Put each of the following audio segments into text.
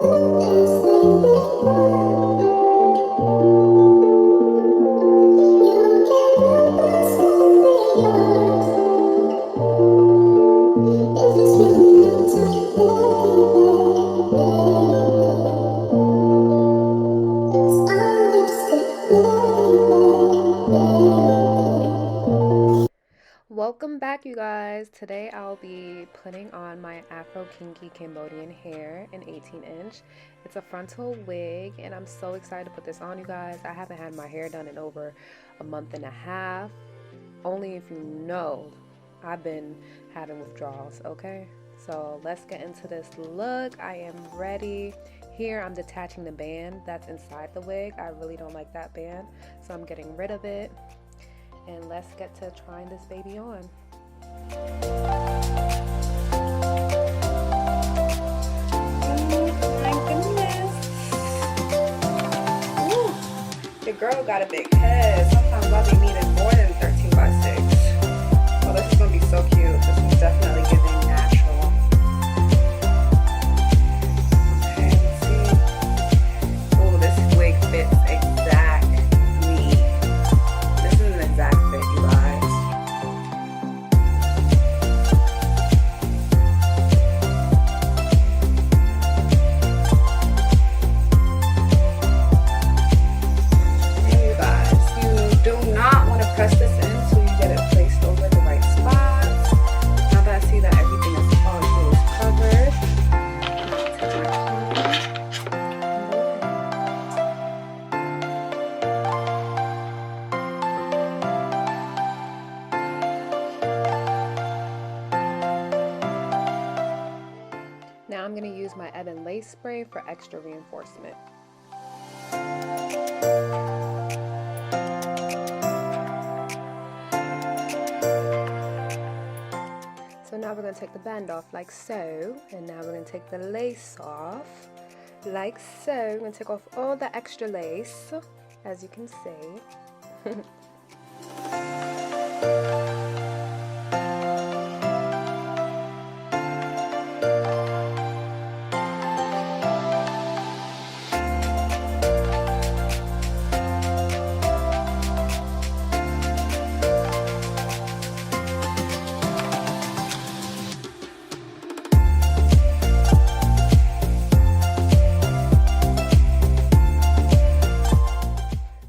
Welcome back, you guys. Today I'll be putting on my Afro Kinky Cambodian hair in 18-inch. It's a frontal wig and I'm so excited to put this on, you guys. I haven't had my hair done in over a month and a half. Only if you know I've been having withdrawals, okay? So let's get into this look. I am ready. Here I'm detaching the band that's inside the wig. I really don't like that band, so I'm getting rid of it. And let's get to trying this baby on. Oh my goodness. Ooh, your girl got a big head. Sometimes I'll be needing more than 13 by 6. Oh, this is going to be so cute. This is definitely giving natural. Okay, let's see. Oh, this wig fits exactly. This is an exact fit, you guys. And you guys, you do not want to press this in until you get it placed over the right spots. Now that I see that everything is all covered, take my Now I'm going to use my Ebin lace spray for extra reinforcement. So now we're going to take the band off like so, and now we're going to take the lace off like so. We're going to take off all the extra lace, as you can see.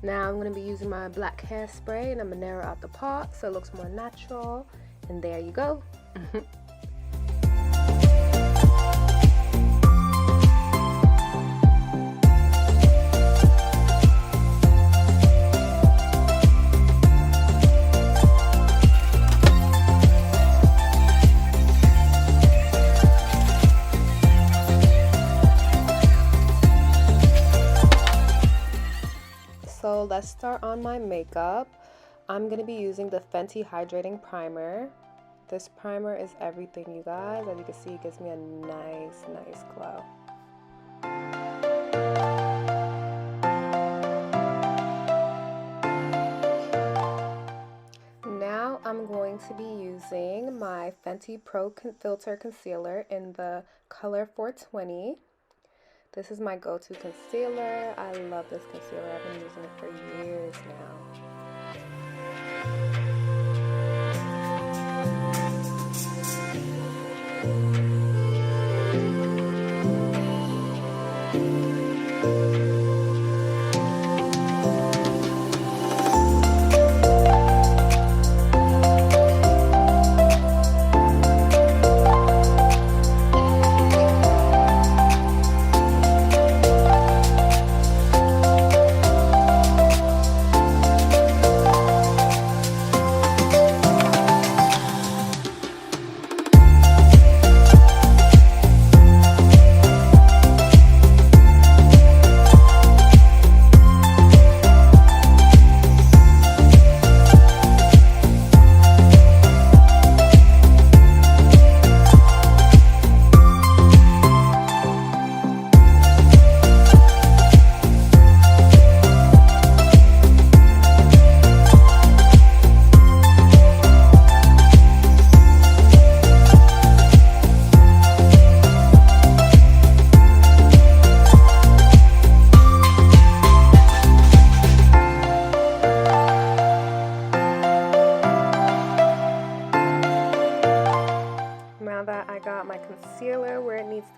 Now I'm going to be using my black hairspray and I'm going to narrow out the part so it looks more natural. And there you go. So let's start on my makeup. I'm going to be using the Fenty Hydrating Primer. This primer is everything, you guys. As you can see, it gives me a nice glow. Now I'm going to be using my Fenty Pro Filter Concealer in the color 420. This is my go-to concealer. I love this concealer. I've been using it for years now.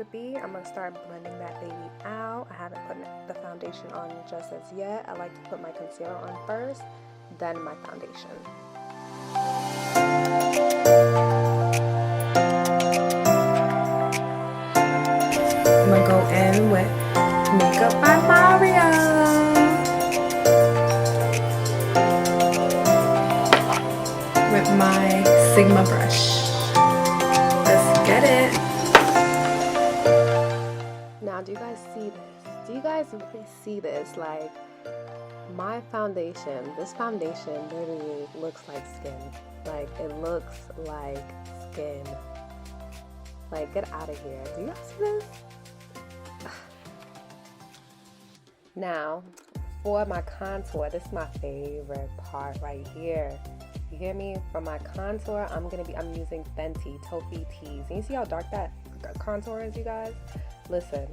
to be. I'm going to start blending that baby out. I haven't put the foundation on just as yet. I like to put my concealer on first, then my foundation. I'm going to go in with Makeup by Mario. With my Sigma brush. Let's get it. Now, do you guys see this? Do you guys really see this? Like, my foundation, this foundation literally looks like skin. Like, it looks like skin. Like, get out of here. Do you guys see this? Now, for my contour, this is my favorite part right here. You hear me? For my contour, I'm using Fenty Toffee Tease. And you see how dark that contour is, you guys? Listen,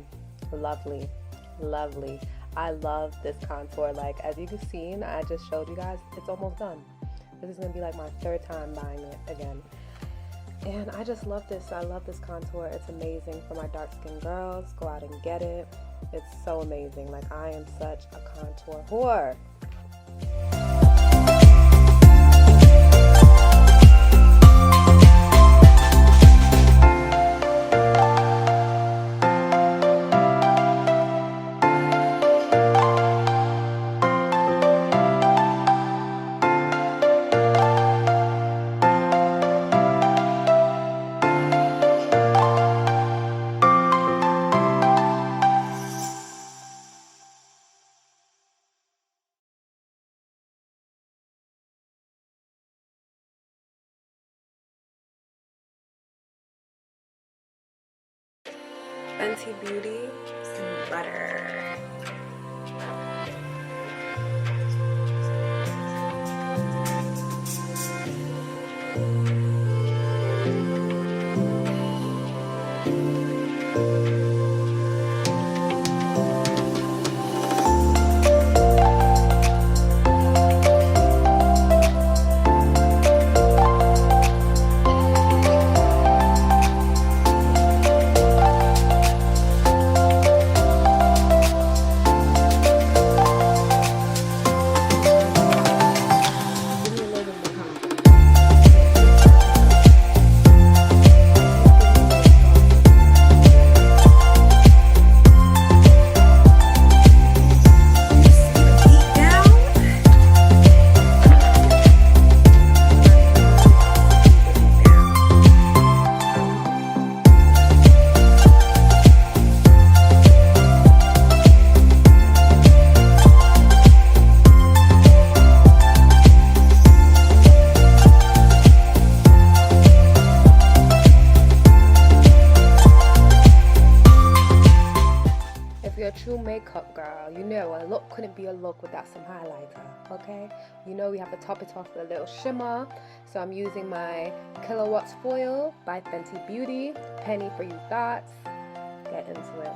lovely, lovely. I love this contour. Like, as you can see, I just showed you guys, it's almost done. This is gonna be like my third time buying it again. And I just love this. I love this contour. It's amazing for my dark skinned girls. Go out and get it. It's so amazing. Like, I am such a contour whore. Fenty Beauty and butter. True makeup girl, you know a look couldn't be a look without some highlighter, okay? You know we have to top it off with a little shimmer, so I'm using my Killawaits foil by Fenty Beauty. Penny for you thoughts. Get into it.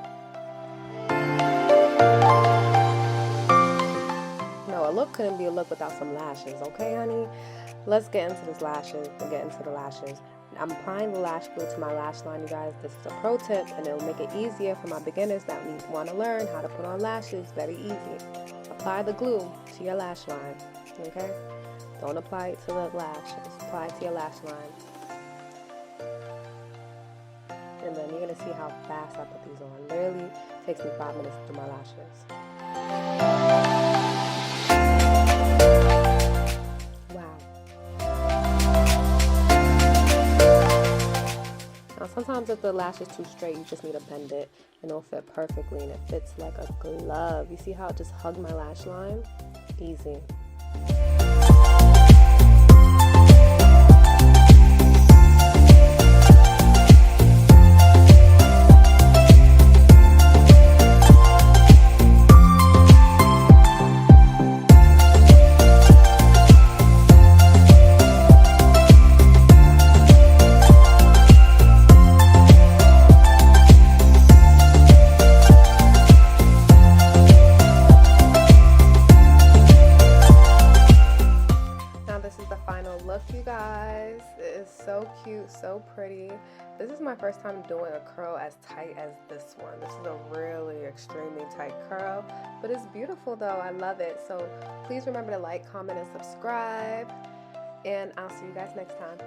No, a look couldn't be a look without some lashes, okay, honey? Let's get into this lashes. We'll get into the lashes. I'm applying the lash glue to my lash line, you guys. This is a pro tip, and it'll make it easier for my beginners that want to learn how to put on lashes. Very easy. Apply the glue to your lash line, okay? Don't apply it to the lashes. Apply it to your lash line. And then you're going to see how fast I put these on. Literally takes me 5 minutes to do my lashes. Sometimes if the lash is too straight, you just need to bend it and it'll fit perfectly, and it fits like a glove. You see how it just hugged my lash line? Easy. this is the final look, you guys. It is so cute, so pretty. This is my first time doing a curl as tight as this one. This is a really extremely tight curl, but it's beautiful though. I love it. So please remember to like, comment, and subscribe, and I'll see you guys next time.